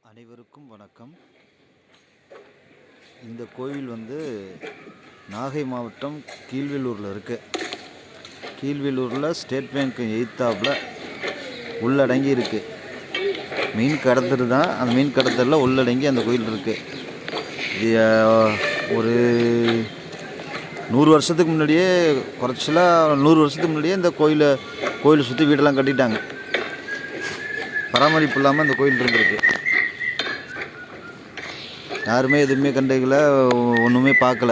அனைவருக்கும் வணக்கம். இந்த கோயில் நாகை மாவட்டம் கீழ்வேலூரில் இருக்குது. கீழ்வேலூரில் ஸ்டேட் பேங்க் எய்த்தாப்பில் உள்ளடங்கி இருக்குது. மீன் கடத்தல் தான். அந்த மீன் கடத்தலில் உள்ளடங்கி அந்த கோயில் இருக்குது. இது ஒரு 100 வருஷத்துக்கு முன்னாடியே, குறைச்சலாக 100 வருஷத்துக்கு முன்னாடியே இந்த கோயிலை சுற்றி வீடெல்லாம் கட்டிட்டாங்க. பராமரிப்பு இல்லாமல் இந்த கோயில் இருந்திருக்கு. யாருமே எதுவுமே கண்டுக்கல, ஒன்றுமே பார்க்கல.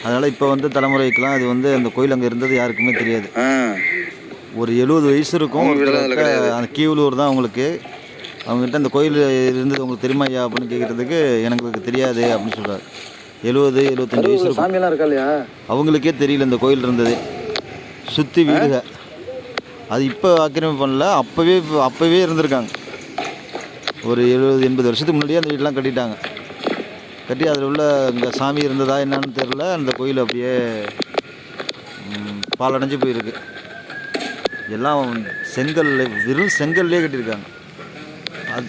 அதனால் இப்போ தலைமுறைக்கெலாம் இது அந்த கோயில் அங்கே இருந்தது யாருக்குமே தெரியாது. ஒரு 70 வயசு இருக்கும். அந்த கீவலூர் தான் அவங்களுக்கு. அவங்ககிட்ட அந்த கோயில் இருந்தது உங்களுக்கு தெரியுமா ஐயா அப்படின்னு கேட்குறதுக்கு எனக்கு தெரியாது அப்படின்னு சொல்கிறார். 70-75 வயசு சாமியெல்லாம் இருக்கா இல்லையா, அவங்களுக்கே தெரியல இந்த கோயில் இருந்தது. சுற்றி வீடுக. அது இப்போ ஆக்கிரமிப்பு பண்ணல, அப்போவே இருந்திருக்காங்க. ஒரு 70-80 வருஷத்துக்கு முன்னாடியே அந்த வீடெலாம் கட்டிட்டாங்க. கட்டி அதில் உள்ள இங்கே சாமி இருந்ததா என்னன்னு தெரில. அந்த கோயில் அப்படியே பாலடைஞ்சு போயிருக்கு. எல்லாம் வெறும் செங்கல்லே கட்டியிருக்காங்க. அது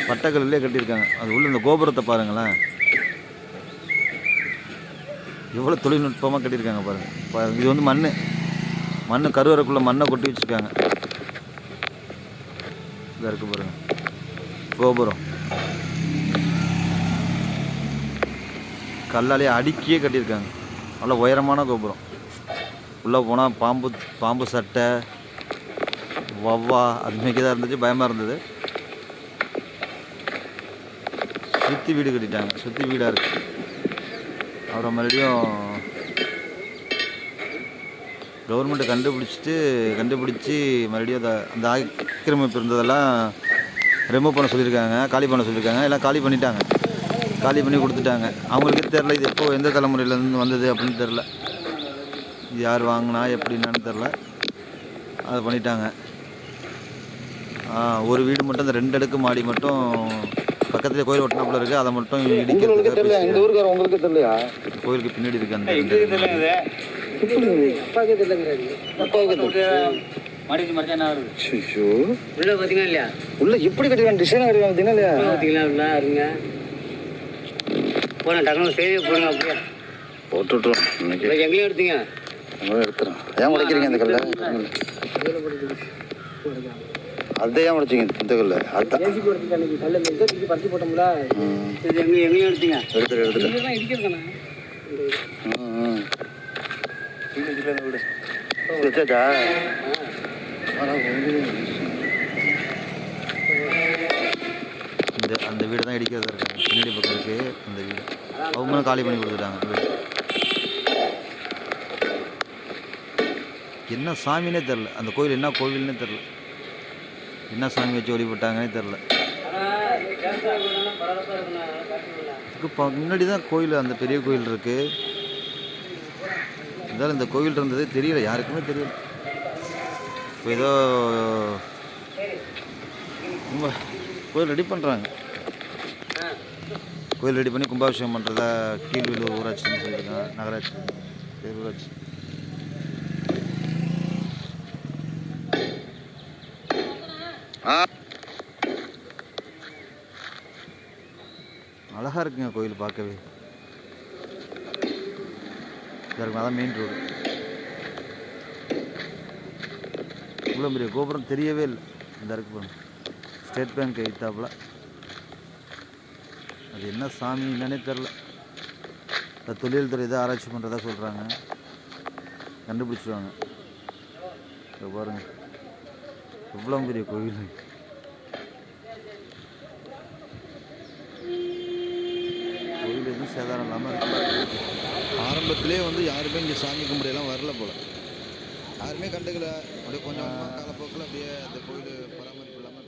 பட்டைக்கல்லே கட்டியிருக்காங்க. அது உள்ள இந்த கோபுரத்தை பாருங்களேன், எவ்வளோ தொழில்நுட்பமாக கட்டியிருக்காங்க பாருங்கள். இது மண் கருவறைக்குள்ளே மண்ணை கொட்டி வச்சுருக்காங்க. இதாக இருக்குது பாருங்கள் கோபுரம். கல்லாலே அடுக்கியே கட்டியிருக்காங்க. நல்ல உயரமான கோபுரம். உள்ளே போனால் பாம்பு சட்டை, வவ்வா அதுமாரி தான் இருந்துச்சு. பயமாக இருந்தது. சுற்றி வீடு கட்டிட்டாங்க. சுற்றி வீடாக இருக்குது. அப்புறம் மறுபடியும் கவர்மெண்ட்டு கண்டுபிடிச்சி மறுபடியும் அந்த ஆக்கிரமிப்பு இருந்ததெல்லாம் ரிமூவ் பண்ண சொல்லியிருக்காங்க, காலி பண்ண சொல்லியிருக்காங்க. எல்லாம் காலி பண்ணிட்டாங்க. காலி பண்ணி கொடுத்துட்டாங்க. அவங்களுக்கே தெரில இது எப்போ எந்த தலைமுறையிலேருந்து வந்தது அப்படின்னு தெரில. இது யார் வாங்கினா எப்படின்னான்னு தெரில. அதை பண்ணிட்டாங்க. ஒரு வீடு மட்டும், அந்த 2 அடுக்கு மாடி மட்டும் பக்கத்துலேயே கோயில் ஒட்டினாப்புல இருக்குது. அதை மட்டும் இடிக்கிறதுக்கு கோயிலுக்கு பின்னாடி இருக்குது. அந்த உள்ள எப்படி கட்டிருக்காங்க, டிசைனா கட்டிருக்காங்க இல்லையா? போன டக்குனு செய்தி போடுங்க. அப்படியே போட்டுட்றோம். எங்கேயும் எடுத்தீங்க, எடுத்துறோம். ஏன் உடைக்கிறீங்க அந்த கல்லை? அதை ஏன் உடைச்சிங்க இந்த கல்லை? அதான் எங்கேயும் எடுத்தீங்க. எடுத்துட்டு அந்த வீடு தான் இடிக்கிறதா இருக்காங்க. பின்னாடி பக்கம் இருக்கு அந்த வீடு. அவங்களும் காலி பண்ணி கொடுத்துட்டாங்க வீடு. என்ன சாமின்னே தெரில. அந்த கோயில் என்ன கோவில்னே தெரில. என்ன சாமி வச்சு வழிபட்டாங்கன்னே தெரில. இதுக்கு முன்னாடி தான் கோயில், அந்த பெரிய கோயில் இருக்குது. இருந்தாலும் இந்த கோவில் இருந்ததே தெரியல, யாருக்குமே தெரியல. இப்போ ஏதோ கோயில் ரெடி பண்ணுறாங்க. கோயில் ரெடி பண்ணி கும்பாபிஷேகம் பண்ணுறதா கீழ்வேலூர் ஊராட்சின்னு சொல்லியிருக்காங்க. நகராட்சி, பேரூராட்சி. அழகாக இருக்குங்க கோயில் பார்க்கவே. அதான் மெயின் ரோடு. இவ்வளோ பெரிய கோபுரம் தெரியவே இல்லை. இந்த இருக்கு பாருங்க, ஸ்டேட் பேங்க் எய்த்தாப்புல. அது என்ன சாமி என்னன்னே தெரில. இந்த தொழில்துறை தான் ஆராய்ச்சி பண்ணுறதா சொல்கிறாங்க. கண்டுபிடிச்சிடுவாங்க. இப்போ பாருங்கள் இவ்வளோ பெரிய கோவில். கோவில் எதுவும் சேதாரம் இல்லாமல் இருக்கு. ஆரம்பத்திலே யாருமே இங்கே சாமி கும்பிடையெல்லாம் வரல போல். யாருமே கண்டுக்கல. அப்படியே கொஞ்சம் காலப்போக்கில் அப்படியே அந்த கோயில் பராமரிப்பு இல்லாமல்